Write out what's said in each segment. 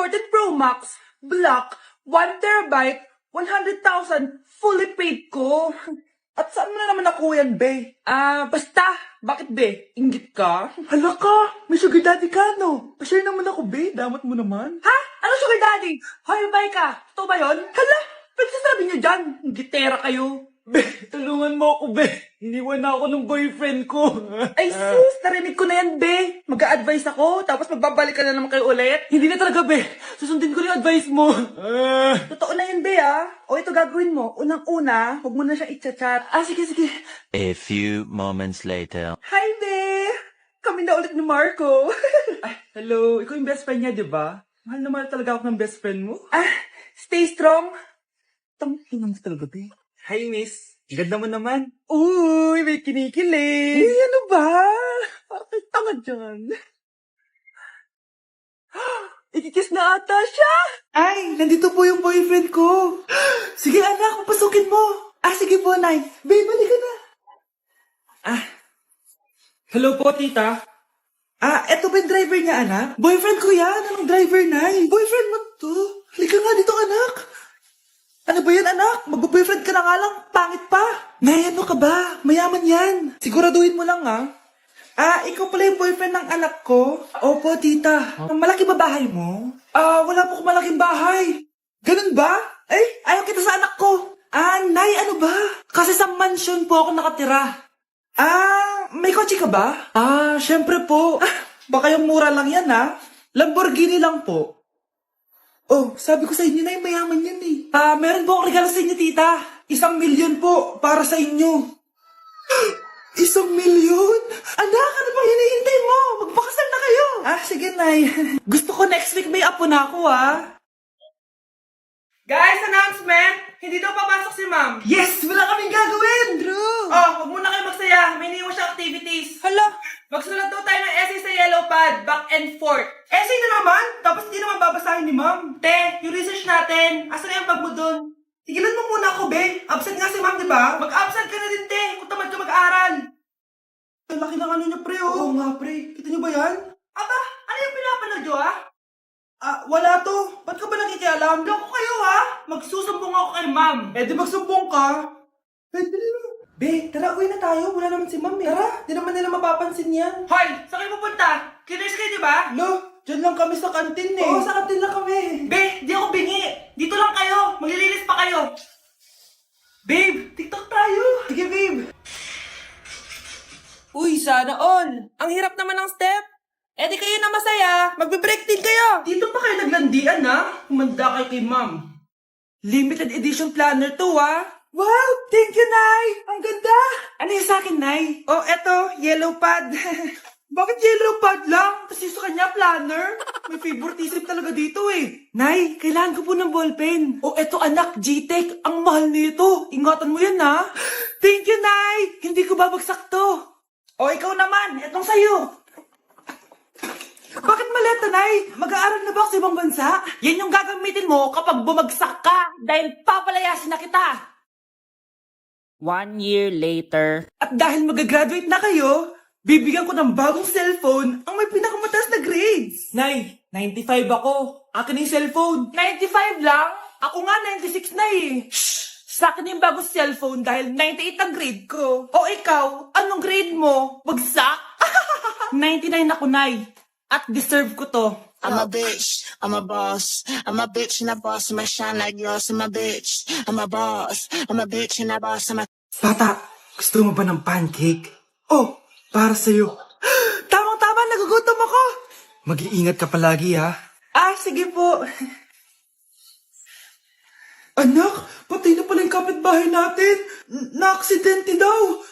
14 Pro Max, black, 1 TB, 100,000, fully paid ko. At saan mo na naman nakuha yan, be? Basta, bakit be? Inggit ka? Hala ka, may sugar daddy ka, no? Pa-share naman ako, be. Damat mo naman. Ha? Ano sugar daddy? Hoy, bay ka. Totoo ba yun? Hala, pagsasabi niyo dyan, gitera kayo. Be, tulungan mo ako, be. Iniwan na ako ng boyfriend ko. Ay sis, narinig ko na yan, be. Mag-a-advise ako, tapos magbabalik ka na naman kayo ulit. Hindi na talaga, be. Susundin ko yung advice mo. Totoo na yan, be, ah. O ito gagawin mo. Unang-una, huwag mo na siya i-chat. Sige, sige. A few moments later. Hi, be. Kami na ulit ni Marco. Ay, hello. Ikaw yung best friend niya, di ba? Mahal na mahal talaga ako ng best friend mo. Stay strong. Tanginan mo talaga, be. Hi, miss. Ganda mo naman. Uy, may kinikilig. Uy, ano ba? Parang may tanga dyan. Ikikiss na ata siya. Ay, nandito po yung boyfriend ko. Sige, anak, papasukin mo. Sige po, Nay. Babe, balik ka na. Hello po, tita. Eto ba yung driver niya, anak? Boyfriend ko yan. Anong driver, Nay? Boyfriend mo to? Halika nga dito, anak. Ano ba yan, anak? Magbo-boyfriend ka na nga lang. Pangit pa. Nay, ano ka ba? Mayaman yan. Siguraduhin mo lang, ha? Ikaw pala yung boyfriend ng anak ko? Opo, tita. Malaki ba bahay mo? Wala po akong malaking bahay. Ganun ba? Ayaw kita sa anak ko. Nay, ano ba? Kasi sa mansion po ako nakatira. May kotse ka ba? Syempre po. Baka yung mura lang yan, ha? Lamborghini lang po. Oh, sabi ko sa inyo na yung mayaman yan eh. Meron po akong regalo sa inyo, tita. 1,000,000 po para sa inyo. 1,000,000? Anak, ano bang hinihintay mo? Magpakasal na kayo. Sige, Nay. Gusto ko next week may apo na ako, Guys, announcement! Hindi daw papasok si ma'am. Yes! Wala kaming gagawin! True! Huwag muna kayo magsaya. May iniwan siyang activities. Hala! Magsulat daw tayo ng essay sa yellow pad, back and forth. Essay na naman? Tapos hindi naman babasahin ni ma'am. Te, yung research natin, asan na yung bag mo dun? Tigilan mo muna ako, be. Absent nga si ma'am, di ba? Mag-absent ka na din, te, kung tamad ka mag-aral. Ang laki ng ano niya, pre, oh. Oo nga, pre. Kita niyo ba yan? Aba, ano yung pinapanood nyo, ha? Wala to. Ba't ka ba nakikialam? Loko kayo, ha? Magsusumbong ako kay ma'am. Di magsumbong ka. Dali na. Be, tara, uwi na tayo. Wala naman si ma'am, eh. Tara, di naman nila mapapansin yan. Hoy, saan kayo pupunta? Kiners kayo, di ba? Lo, dyan lang kami sa kantin, eh. Oo, sa kantin lang kami. Be, di ako bingi. Dito lang kayo. Maglilinis pa kayo. Babe, TikTok tayo. Sige, babe. Uy, sana all. Ang hirap naman ng step. Di kayo na masaya. Magbe-break din kayo. Dito pa kayo naglandian, ha? Kumanda kayo kay ma'am. Limited edition planner to, ha? Wow! Thank you, Nay! Ang ganda! Ano yung sa akin, Nay? Oh, eto, yellow pad. Bakit yellow pad lang? Tapos yung sa kanya, planner. May favoritism talaga dito, eh. Nay, kailangan ko po ng ballpen. Oh, eto, anak, G-Tech. Ang mahal nito. Ingatan mo yan, ha? Thank you, Nay! Hindi ko babagsak to. Oh, ikaw naman. Etong sa'yo. Bakit maleta, Nay? Mag-aaral na ba ako sa ibang bansa? Yan yung gagamitin mo kapag bumagsak ka dahil papalayasin na kita. 1 year later. At dahil mag-graduate na kayo, bibigyan ko ng bagong cellphone ang may pinakamataas na grades. Nay, 95 ako. Akin yung cellphone. 95 lang? Ako nga 96 na eh. Shh! Sa akin yung bagong cellphone dahil 98 ang grade ko. O ikaw, anong grade mo? Bagsak? 99 ako, Nay. At deserve ko to. I'm a bitch, I'm a boss. I'm a bitch and a boss, I'm a shine like yours. I'm a bitch, I'm a boss. I'm a bitch and a boss, I'm a... Bata, gusto mo ba ng pancake? Oh, para sa'yo. Tamang-tama, nagugutom ako. Mag-iingat ka palagi, ha? Sige po. Anak, patay na pala yung kapitbahay natin. Na-aksidente daw.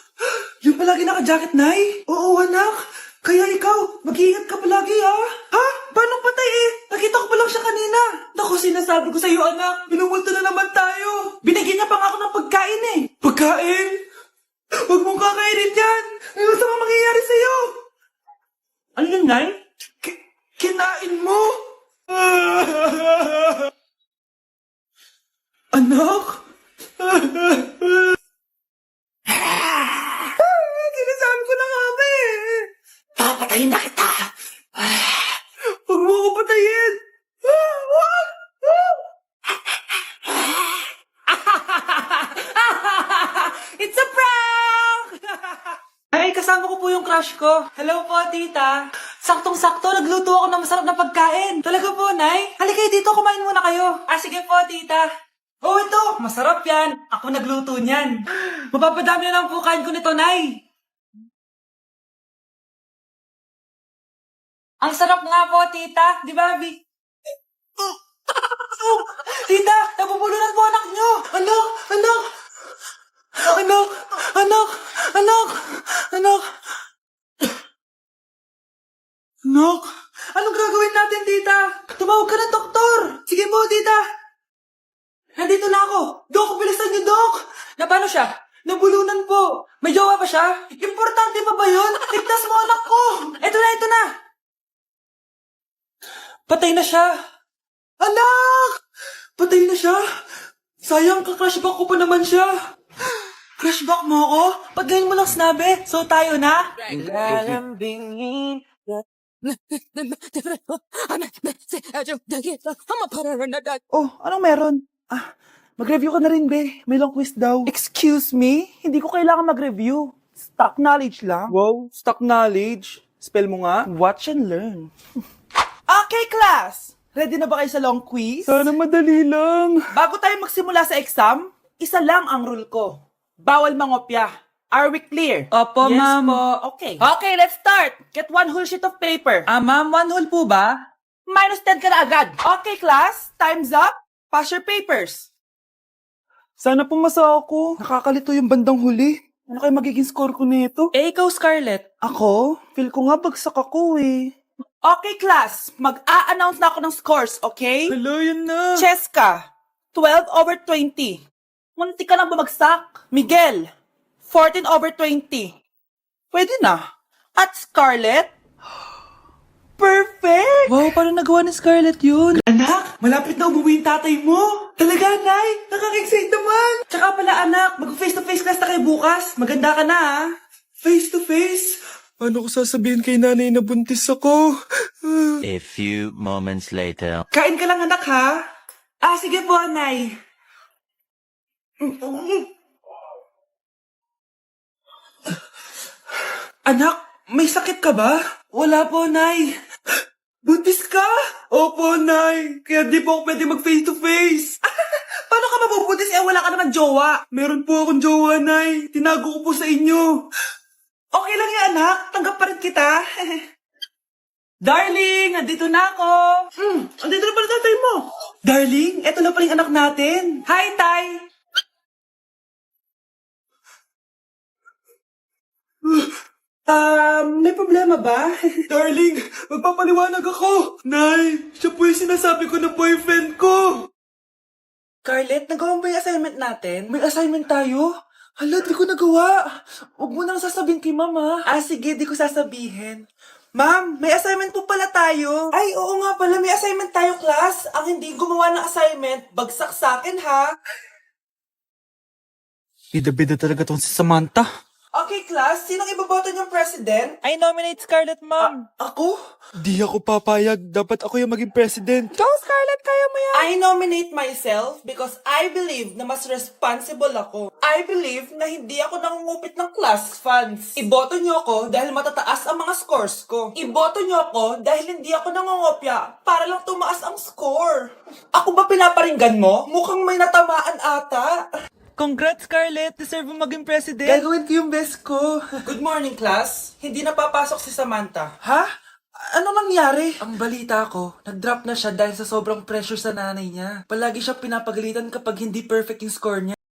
Yung palagi naka-jacket, Nay? Oo, anak. Kaya ikaw, mag-iingat ka palagi, ha? Ha? Paano patay eh? Nakita ko pa lang siya kanina. Naku, sinasabi ko sa'yo, anak. Pinumulta na naman tayo. Binigyan niya pa nga ako ng pagkain eh. Pagkain? Huwag mong kakainin yan. May masama mangyayari sa'yo. Ano yun, Nay? Kinain mo? Anak? Sinasabi ko na nga ba eh. Papatayin na kita. Huwag mo ako patayin. crush ko. Hello po, tita. Saktong-sakto, nagluto ako ng masarap na pagkain. Talaga po, Nay? Halika dito, kumain muna kayo. Sige po, tita. Oh, ito, masarap yan. Ako nagluto niyan. Mapapadami na lang po kain ko nito, Nay. Ang sarap nga po, tita. Di ba, Abby? Tita, nabubulunan po anak nyo. Anak, anak. Anak, anak, anak, anak. Anak, anong gagawin natin, tita? Tumawag ka ng doktor. Sige po, tita. Nandito na ako. Dok, bilisan niyo, Dok. Na paano siya? Nabulunan po. May jowa pa siya? Importante pa ba yun? Ligtas mo anak ko. Ito na. Patay na siya. Anak! Patay na siya. Sayang, ka-crushback ko pa naman siya. Crushback mo ako? Pag ganyan mo lang sinabi, so tayo na? Lalambingin. Oh, anong meron? Mag-review ka na rin, be. May long quiz daw. Excuse me? Hindi ko kailangan mag-review. Stock knowledge lang. Wow, stock knowledge. Spell mo nga. Watch and learn. Okay, class! Ready na ba kayo sa long quiz? Sana madali lang. Bago tayo magsimula sa exam, isa lang ang rule ko. Bawal mangopya. Are we clear? Opo, yes, ma'am. Po. Okay. Okay, let's start. Get one whole sheet of paper. Ma'am, one whole po ba? -10 ka na agad. Okay, class. Time's up. Pass your papers. Sana pumasa ako. Nakakalito yung bandang huli. Ano kayo magiging score ko nito? Ikaw, Scarlett. Ako? Feel ko nga bagsak ako eh. Okay, class. Mag-a-announce na ako ng scores, okay? Hello, yun na. Cheska, 12/20. Munti ka lang bumagsak. Miguel, 14/20. Pwede na. At Scarlett, perfect! Wow, paano nagawa ni Scarlett yun? Anak, malapit na umuwi yung tatay mo. Talaga, Nay? Nakaka-excite naman. Tsaka pala, anak, mag-face-to-face class na kayo bukas. Maganda ka na, ha? Face-to-face? Paano ko sasabihin kay nanay na buntis ako? A few moments later. Kain ka lang, anak, ha? Sige po, Nay. Anak, may sakit ka ba? Wala po, Nay. Buntis ka? Opo, Nay. Kaya di po ako pwede mag-face-to-face. Paano ka mabubuntis wala ka naman jowa? Meron po akong jowa, Nay. Tinago ko po sa inyo. Okay lang yan, anak. Tanggap pa rin kita. Darling, andito na ako. Andito na pala tatay mo. Darling, eto na pala yung anak natin. Hi, Tay. May problema ba? Darling, magpapaliwanag ako. Nay, siya po yung sinasabi ko na boyfriend ko. Scarlett, nagawa mo ba yung assignment natin? May assignment tayo? Hala, di ko nagawa. Huwag mo nang sasabihin kay mama. Sige, di ko sasabihin. Ma'am, may assignment po pala tayo. Ay, oo nga pala, may assignment tayo, class. Ang hindi gumawa ng assignment, bagsak sa akin, ha? Bida-bida talaga tong si Samantha. Okay, class. Sinong iboboto niyong president? I nominate Scarlett, ma'am. Ako? Di ako papayag. Dapat ako yung maging president. Go, Scarlett! Kaya mo yan! I nominate myself because I believe na mas responsible ako. I believe na hindi ako nangungupit ng class funds. Iboto niyo ako dahil matataas ang mga scores ko. Iboto niyo ako dahil hindi ako nangungopya para lang tumaas ang score. Ako ba pinaparinggan mo? Mukhang may natamaan ata. Congrats, Scarlett! Deserve mo maging president. Gagawin ko yung best ko. Good morning, class. Hindi na papasok si Samantha. Ha? Ano nangyari? Ang balita ko, nag-drop na siya dahil sa sobrang pressure sa nanay niya. Palagi siya pinapagalitan kapag hindi perfect yung score niya.